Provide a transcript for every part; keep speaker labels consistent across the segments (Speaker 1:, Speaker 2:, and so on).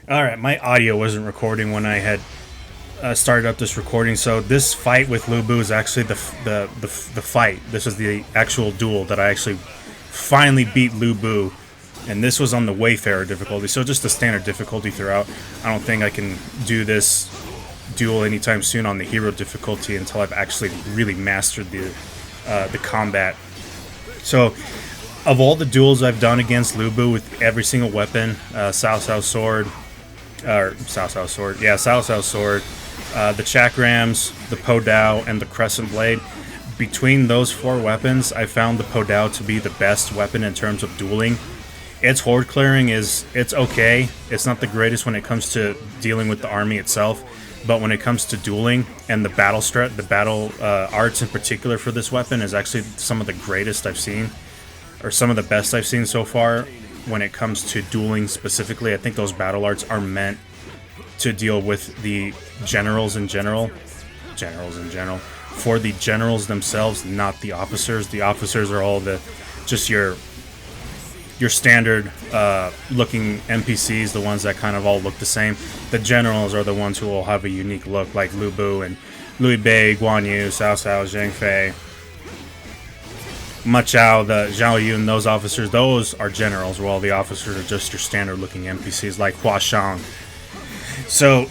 Speaker 1: Alright, my audio wasn't recording when I had started up this recording, so this fight with Lu Bu is actually the fight. This was the actual duel that I actually finally beat Lu Bu, and this was on the Wayfarer difficulty, so just the standard difficulty throughout. I don't think I can do this duel anytime soon on the hero difficulty until I've actually really mastered the combat. So, of all the duels I've done against Lu Bu with every single weapon, Cao Cao Sword, the Chakrams, the Po Dao, and the Crescent Blade. Between those four weapons, I found the Po Dao to be the best weapon in terms of dueling. Its horde clearing it's okay. It's not the greatest when it comes to dealing with the army itself, but when it comes to dueling and the battle arts in particular for this weapon is actually some of the greatest I've seen, or some of the best I've seen so far. When it comes to dueling specifically, I think those battle arts are meant to deal with the generals in general, for the generals themselves, not the officers. The officers are all just your standard looking NPCs, the ones that kind of all look the same. The generals are the ones who will have a unique look, like Lu Bu and Liu Bei, Guan Yu, Cao Cao, Zhang Fei, Ma Chao, the Zhao Yun, those officers, those are generals, while the officers are just your standard looking NPCs like Hua Shang. So,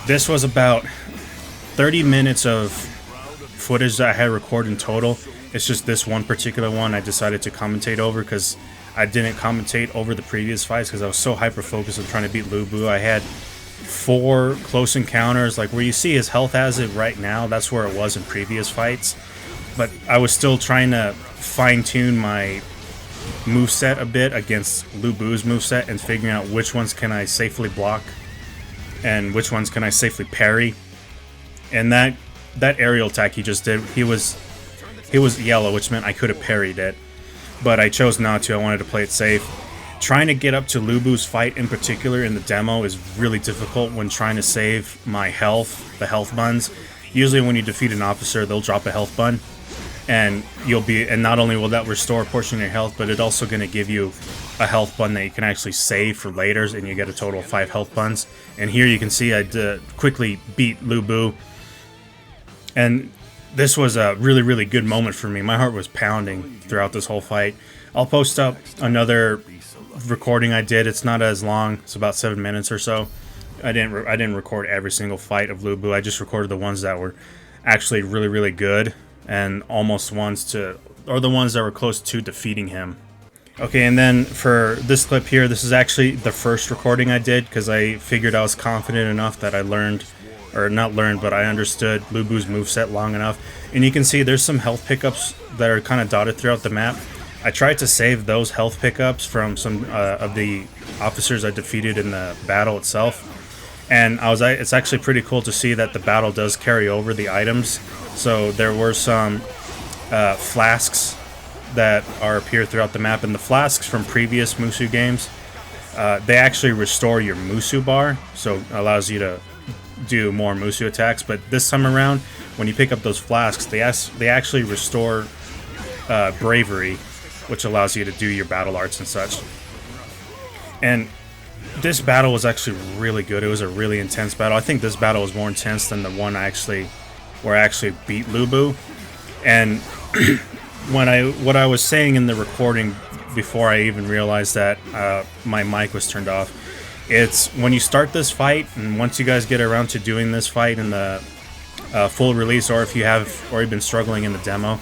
Speaker 1: this was about 30 minutes of footage that I had recorded in total. It's just this one particular one I decided to commentate over because I didn't commentate over the previous fights because I was so hyper-focused on trying to beat Lu Bu. I had 4 close encounters, like where you see his health as it right now, that's where it was in previous fights. But I was still trying to fine-tune my moveset a bit against Lu Bu's moveset and figuring out which ones can I safely block and which ones can I safely parry. And that aerial attack he just did, he was yellow, which meant I could have parried it, but I chose not to. I wanted to play it safe. Trying to get up to Lu Bu's fight in particular in the demo is really difficult when trying to save my health, the health buns. Usually when you defeat an officer, they'll drop a health bun, and not only will that restore a portion of your health, but it's also going to give you a health bun that you can actually save for later, and you get a total of 5 health buns. And here you can see I quickly beat Lu Bu, and this was a really, really good moment for me. My heart was pounding throughout this whole fight. I'll post up another recording I did. It's not as long. It's about 7 minutes or so. I didn't record every single fight of Lu Bu. I just recorded the ones that were actually really, really good, and almost the ones that were close to defeating him. Okay, and then for this clip here, this is actually the first recording I did because I figured I was confident enough that I I understood Lu Bu's moveset long enough. And you can see there's some health pickups that are kind of dotted throughout the map. I tried to save those health pickups from some of the officers I defeated in the battle itself. And it's actually pretty cool to see that the battle does carry over the items. So there were some flasks that appear throughout the map, and the flasks from previous Musou games, they actually restore your Musou bar, so it allows you to do more Musou attacks. But this time around, when you pick up those flasks, they actually restore bravery, which allows you to do your battle arts and such. And this battle was actually really good. It was a really intense battle. I think this battle was more intense than the one where I actually beat Lu Bu. And what I was saying in the recording before I even realized that my mic was turned off, it's when you start this fight, and once you guys get around to doing this fight in the full release, or if you have already been struggling in the demo,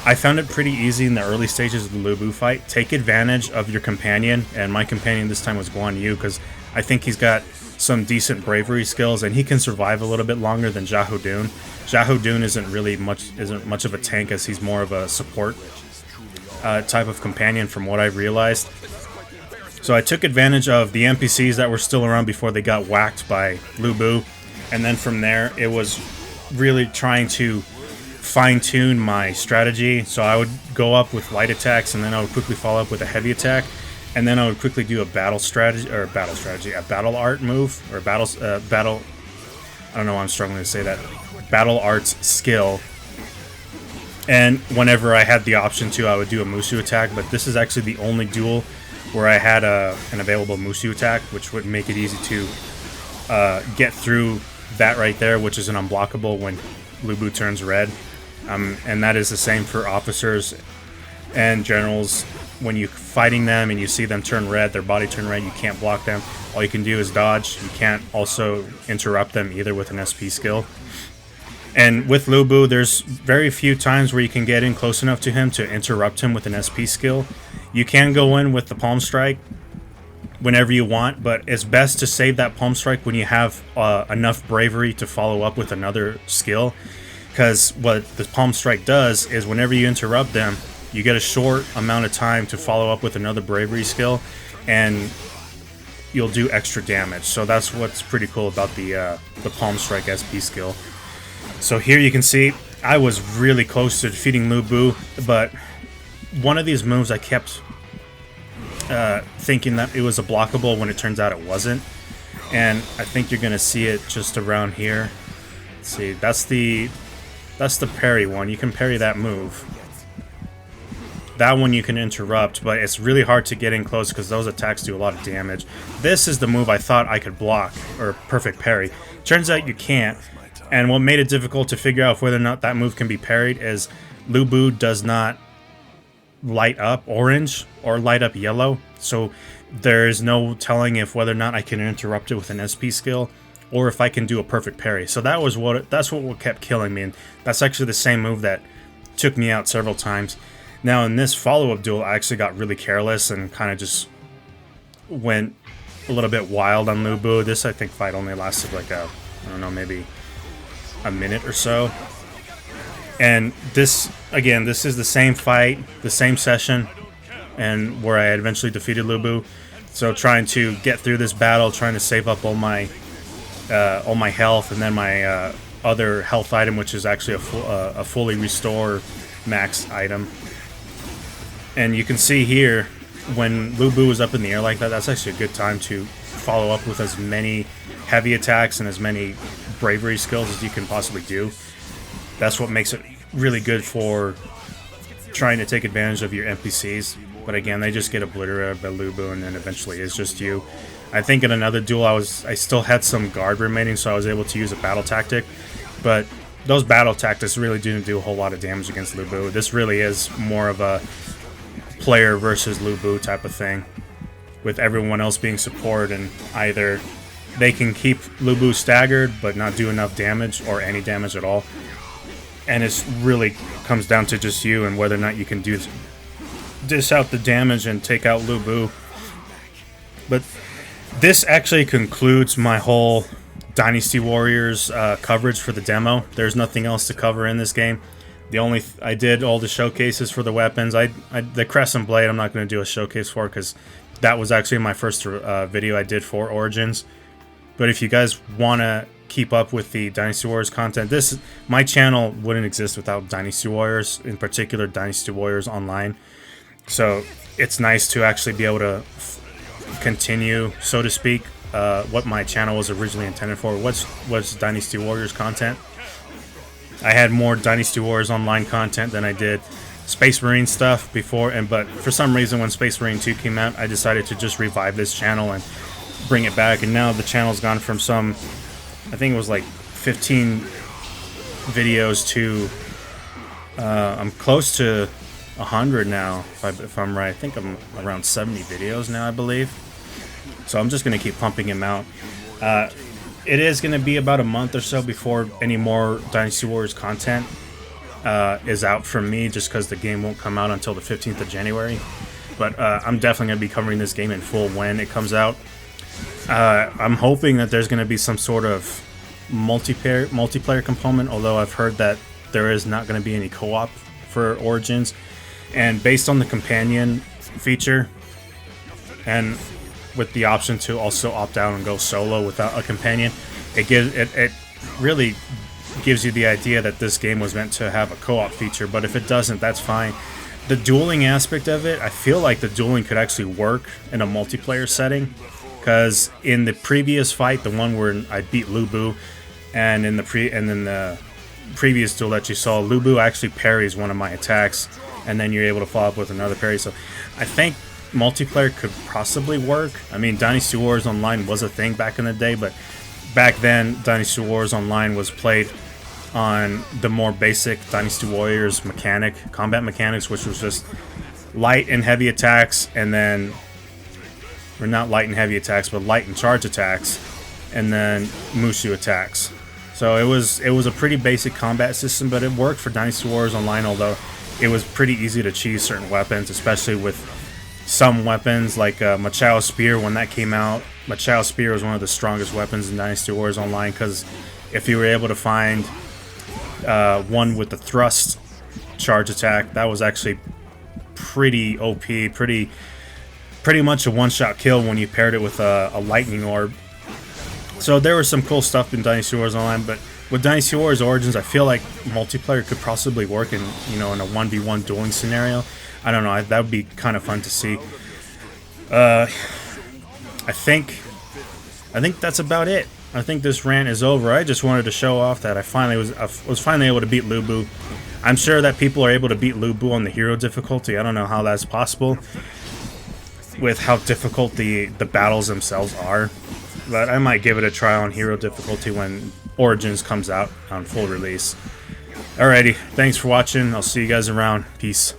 Speaker 1: I found it pretty easy in the early stages of the Lu Bu fight. Take advantage of your companion, and my companion this time was Guan Yu, because I think he's got some decent bravery skills, and he can survive a little bit longer than Xiahou Dun. Xiahou Dun isn't much of a tank, as he's more of a support type of companion from what I've realized. So I took advantage of the NPCs that were still around before they got whacked by Lu Bu, and then from there it was really trying to fine-tune my strategy. So I would go up with light attacks, and then I would quickly follow up with a heavy attack, and then I would quickly do a battle art move, or I don't know why I'm struggling to say that, battle arts skill. And whenever I had the option to, I would do a Musou attack, but this is actually the only duel where I had an available Musu attack, which would make it easy to get through that right there, which is an unblockable when Lu Bu turns red. And that is the same for officers and generals. When you're fighting them and you see them turn red, their body turn red, you can't block them. All you can do is dodge. You can't also interrupt them either with an SP skill. And with Lu Bu, there's very few times where you can get in close enough to him to interrupt him with an SP skill. You can go in with the Palm Strike whenever you want, but it's best to save that Palm Strike when you have enough bravery to follow up with another skill. Because what the Palm Strike does is whenever you interrupt them, you get a short amount of time to follow up with another bravery skill, and you'll do extra damage. So that's what's pretty cool about the Palm Strike SP skill. So here you can see I was really close to defeating Lu Bu, but one of these moves I kept thinking that it was a blockable when it turns out it wasn't. And I think you're going to see it just around here. Let's see, that's the parry one. You can parry that move. That one you can interrupt, but it's really hard to get in close because those attacks do a lot of damage. This is the move I thought I could block, or perfect parry. Turns out you can't, and what made it difficult to figure out whether or not that move can be parried is Lu Bu does not light up orange or light up yellow, so there's no telling if whether or not I can interrupt it with an SP skill or if I can do a perfect parry. So that's what kept killing me, and that's actually the same move that took me out several times. Now, in this follow-up duel, I actually got really careless and kind of just went a little bit wild on Lu Bu. This, I think, fight only lasted like I don't know, maybe a minute or so. And this, again, this is the same fight, the same session, and where I eventually defeated Lu Bu. So trying to get through this battle, trying to save up all my health, and then my other health item, which is actually a fully restore max item. And you can see here, when Lu Bu is up in the air like that, that's actually a good time to follow up with as many heavy attacks and as many bravery skills as you can possibly do. That's what makes it really good for trying to take advantage of your NPCs. But again, they just get obliterated by Lu Bu, and then eventually it's just you. I think in another duel I still had some guard remaining, so I was able to use a battle tactic. But those battle tactics really didn't do a whole lot of damage against Lu Bu. This really is more of a player versus Lu Bu type of thing, with everyone else being support, and either they can keep Lu Bu staggered but not do enough damage or any damage at all. And it really comes down to just you and whether or not you can dish out the damage and take out Lu Bu. But this actually concludes my whole Dynasty Warriors coverage for the demo. There's nothing else to cover in this game. I did all the showcases for the weapons. The Crescent Blade I'm not going to do a showcase for because that was actually my first video I did for Origins. But if you guys want to keep up with the Dynasty Warriors content, my channel wouldn't exist without Dynasty Warriors, in particular Dynasty Warriors Online. So it's nice to actually be able to continue, so to speak, what my channel was originally intended for, was Dynasty Warriors content. I had more Dynasty Warriors Online content than I did Space Marine stuff before, but for some reason when Space Marine 2 came out, I decided to just revive this channel and bring it back, and now the channel's gone from I think it was like 15 videos to I'm close to 100 now, if I'm right. I think I'm around 70 videos now, I believe. So I'm just going to keep pumping him out. It is going to be about a month or so before any more Dynasty Warriors content is out from me, just because the game won't come out until the 15th of January. But I'm definitely going to be covering this game in full when it comes out. I'm hoping that there's going to be some sort of multiplayer component, although I've heard that there is not going to be any co-op for Origins. And based on the companion feature, and with the option to also opt out and go solo without a companion, it really gives you the idea that this game was meant to have a co-op feature. But if it doesn't, that's fine. The dueling aspect of it, I feel like the dueling could actually work in a multiplayer setting, because in the previous fight, the one where I beat Lu Bu, and in the previous duel that you saw, Lu Bu actually parries one of my attacks, and then you're able to follow up with another parry. So I think multiplayer could possibly work. I mean, Dynasty Wars Online was a thing back in the day, but back then, Dynasty Wars Online was played on the more basic Dynasty Warriors combat mechanics, which was just light and heavy attacks, and then, or not light and heavy attacks, but light and charge attacks, and then Musou attacks. So it was a pretty basic combat system, but it worked for Dynasty Warriors Online, although it was pretty easy to cheese certain weapons, especially with some weapons like Machado Spear. When that came out, Machado Spear was one of the strongest weapons in Dynasty Warriors Online, because if you were able to find one with the thrust charge attack, that was actually pretty OP, pretty much a one-shot kill when you paired it with a lightning orb. So there was some cool stuff in Dynasty Wars Online, but with Dynasty Wars Origins, I feel like multiplayer could possibly work in, you know, in a 1v1 dueling scenario. I don't know, that would be kind of fun to see. I think that's about it. I think this rant is over. I just wanted to show off that I was finally able to beat Lubu. I'm sure that people are able to beat Lubu on the hero difficulty. I don't know how that's possible with how difficult the battles themselves are. But I might give it a try on hero difficulty when Origins comes out on full release. Alrighty, thanks for watching. I'll see you guys around. Peace.